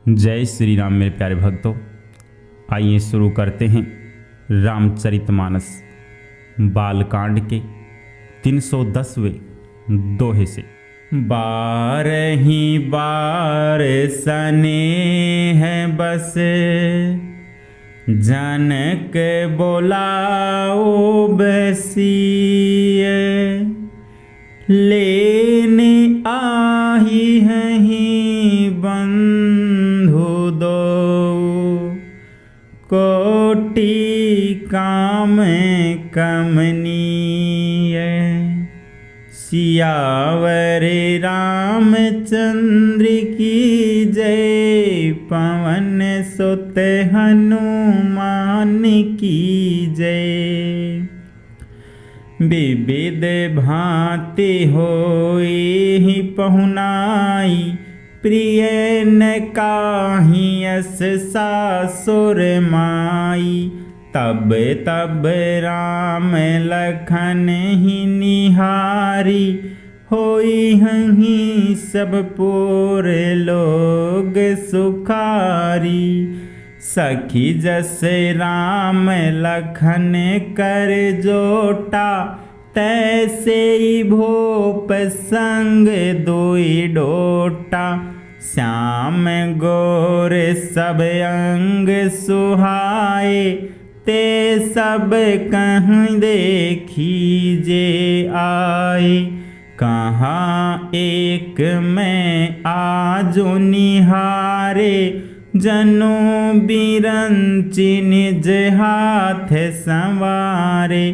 जय श्री राम मेरे प्यारे भक्तों। आइए शुरू करते हैं रामचरितमानस बालकांड के 310वें दोहे से। बारही बार सने है बस जनक बोलाओ बसिए, लेने आही हैं बंधु दो कोटि काम कमनीय। सियावर रामचंद्र की जय, पवन सुत हनुमान की जय। विविध भांति होई पहुनाई, प्रिय न काहि यस सासुर माई। तब तब राम लखन ही निहारी, होई हहीं सब पुर लोग सुखारी। सखी जस राम लखन कर जोटा, तैसे ही भूप संग दुई डोटा। श्याम गोर सब अंग सुहाए, ते सब कहीं देखी जे आए। कहाँ एक में आजो निहारे, जनो बिरंचि निज हाथ संवारे।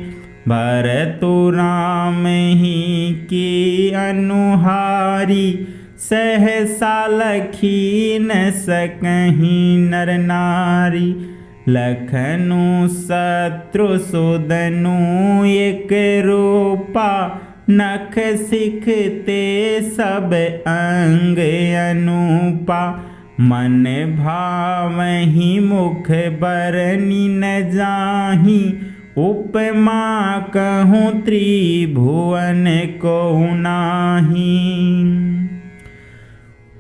भरतु राम ही की अनुहारी, सहसा लखी न सकहीं नर नारी। लखनु शत्रुसूदनु एक रूपा, नख सिखते सब अंग अनूपा। मन भावहि मुख बरनि न जाहि, उपमा कहूँ त्रिभुवन को नाही।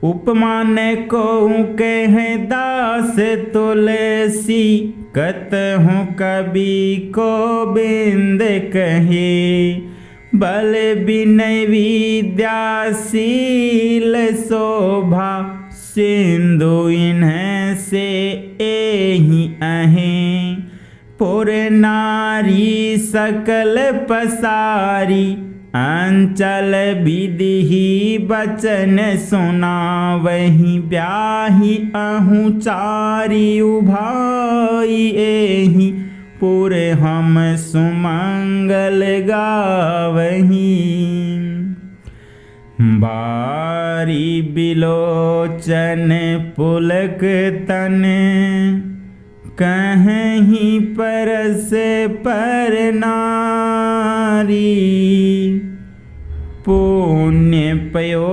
उपमा न कहूँ कह दास तुलसी, कतहूँ कवि गोबिंद कहे। बल विनय विद्या शील शोभा, सिंधु इन्हें से एहि अहें। पुर नारी सकल पसारी, अंचल विधि बचन सुनावहि। ब्याहि अहूँ चारि उभाई एहि, पुर हम सुमंगल गावहि। बारी बिलोचन पुलक तन, कहीं परस पर नारी। पुण्य पयो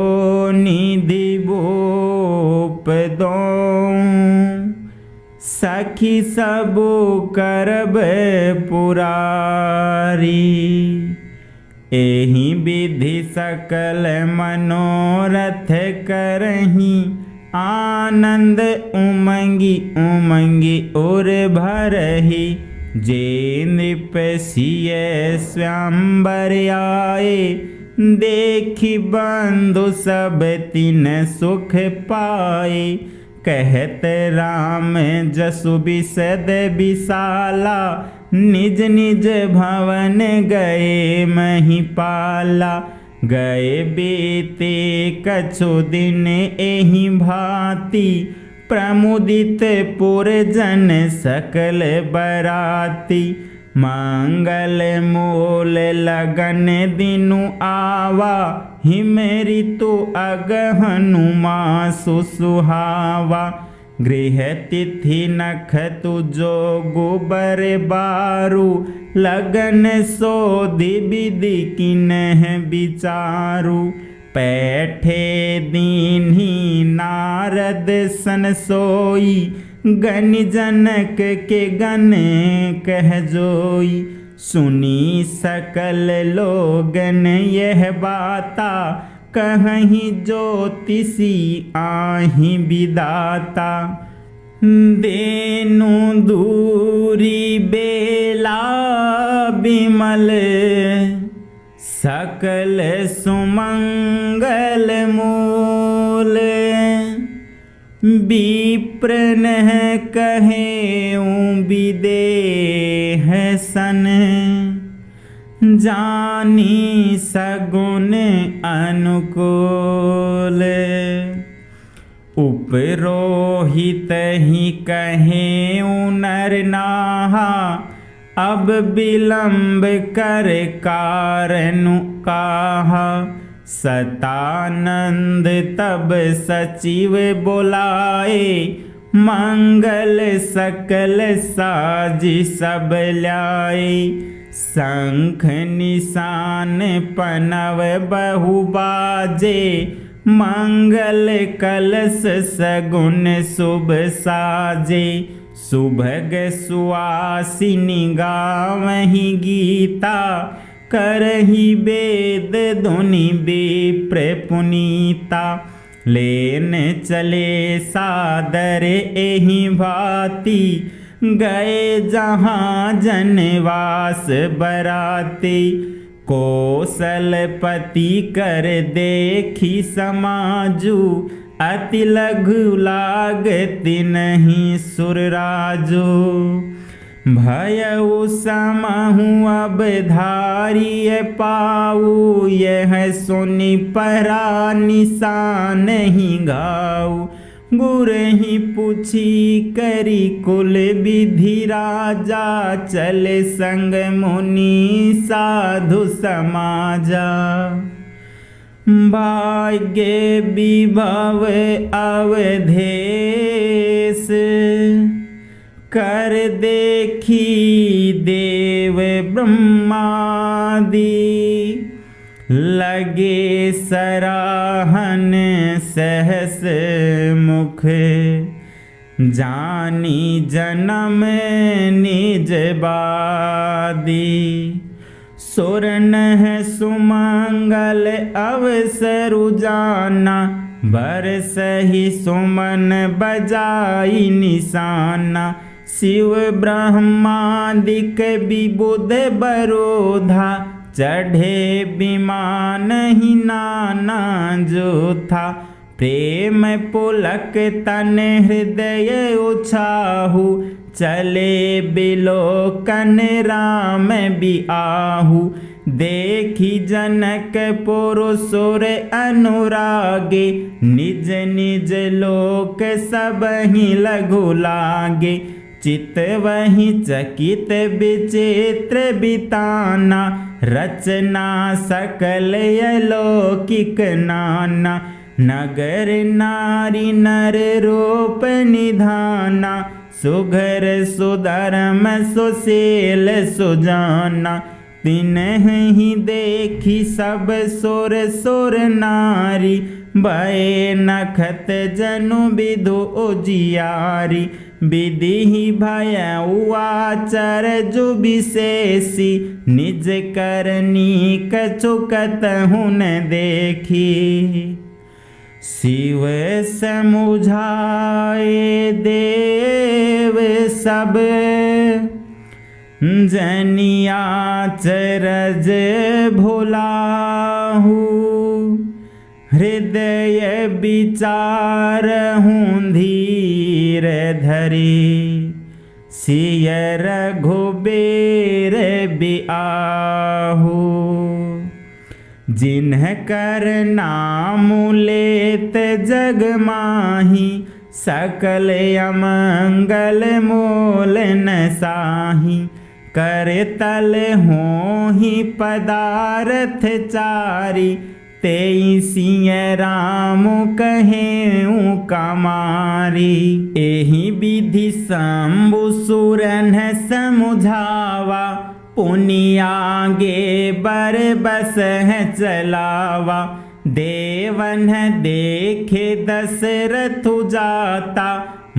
निधि भूप दो, सखी सबु करब पुरारी। एहि विधि सकल मनोरथ करहीं, आनंद उमंगी उमंगी उर भरहि। जे नृप सिय स्वयंवर आए, देखि बंधु सब तिन सुख पाए। कहत राम जसु बिसद विशाला, निज निज भवन गए महिपाला। गए बीते कछु दिन एहि भांति, प्रमुदित पुर जन सकल बराती। मंगल मूल लगन दिनु आवा, हिम ऋतु अगहनु मासु सुहावा। गृह तिथि नखतु जोगु बर बारू, लगन सोधि विधि किन्ह विचारू। पैठे दीन्ही नारद सन सोई, गनि जनक के गन कह जोई। सुनी सकल लोगन यह बाता, कहीं ज्योतिषी आही विदाता। देनु दूरी बेला बिमल सकल सुमंगल मूल। विप्र नह कहे विदेह सन जानी सगुन अनुकूल। उपरोहित ही कहे नर नाहा अब विलंब कर कारण काहा। सतानंद तब सचिव बुलाए मंगल सकल साजी सब ल्याए। शंख निशान पनव बहु बाजे मंगल कलश सगुन शुभ साजे। सुभग सुआसिनी गावहि गीता करहि वेद धुनि विप्र पुनीता। लेन चले सादर एहि भांति गए जहाँ जनवास बराती। कौशलपति कर देखी समाजू अति लघु लागति नहीं सुरराजू। भयउ समहु अब धारिय पाऊ यह सुनि परा निशान ही घाऊ। गुर ही पूछी करी कुल विधि राजा चले संग मुनि साधु समाजा। भाग्य विभव अवधेश कर देखी देव ब्रह्मादि। लगे सराहन सहस मुख जानी जन्म निज बादी। सुर नह सुमंगल अवसरु जाना बरसहि सुमन बजाई निशाना। शिव ब्रह्मादिक विबुध बरोधा चढ़े विमान ही नाना जो था। प्रेम पुलक तन हृदय उछाहु चले बिलोकन राम बिआहु। देखी जनक पुरुषुर अनुरागे निज निज लोक सब ही लघु लागे। चित वही चकित विचित्र बिताना रचना सकल अलौकिक नाना। नगर नारी नर रूप निधाना सुघर सुधर्म सुशील सुजाना। तिन्हि देखी सब सुर सुर नारी भय नखत जनु विदु उजियारी। विधि भय आचरजु विशेषी निज करनी कछुकत हुन देखी। शिव समुझाए देव सब जनिया चरज भुलाहू। हृदय विचार हूँ धीर धरी सिय रघुबीर बिआहू। जिन्ह कर नाम लेत जग माही सकल अमंगल मोल न साही। कर तल होहि पदारथ चारी तेई सिय राम कहेऊ कमारी। एहि विधि शंभु सुरन समुझावा पुनियागे बर बस है चलावा। देवन देखे दशरथ जाता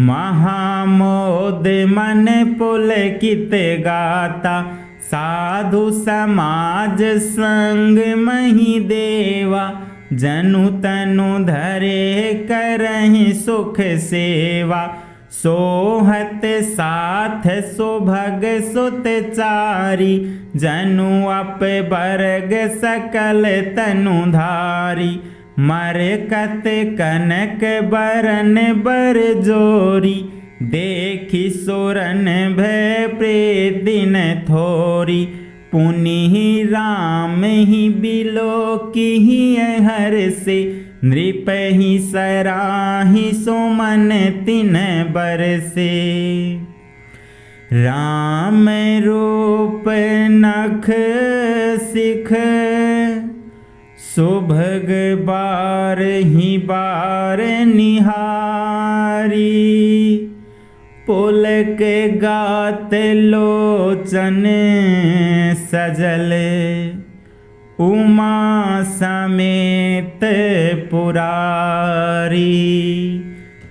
महामोद मन पुलकित गाता। साधु समाज संग मही देवा जनु तनु धरे करहि सुख सेवा, सोहत साथ सुभग सुत चारी, जनु अप बरग सकल तनु धारी, मरकत कनक बरन बर जोरी, देखी सुरन भय प्रेत दिन थोरी, पुनि राम ही बिलो की हर से, नृप ही सराही सुमन तिन बरसे, राम रूप नख सिख, सुभग बार ही बार निहारी, पुलक गात लोचन सजल, उमा समेत पुरारी,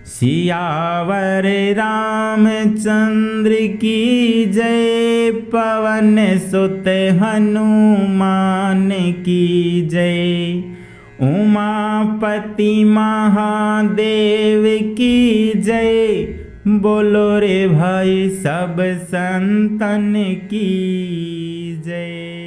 सियावर रामचंद्र की जय, पवन सुत हनुमान की जय, उमापति महादेव की जय, बोलो रे भाई सब संतन की जय।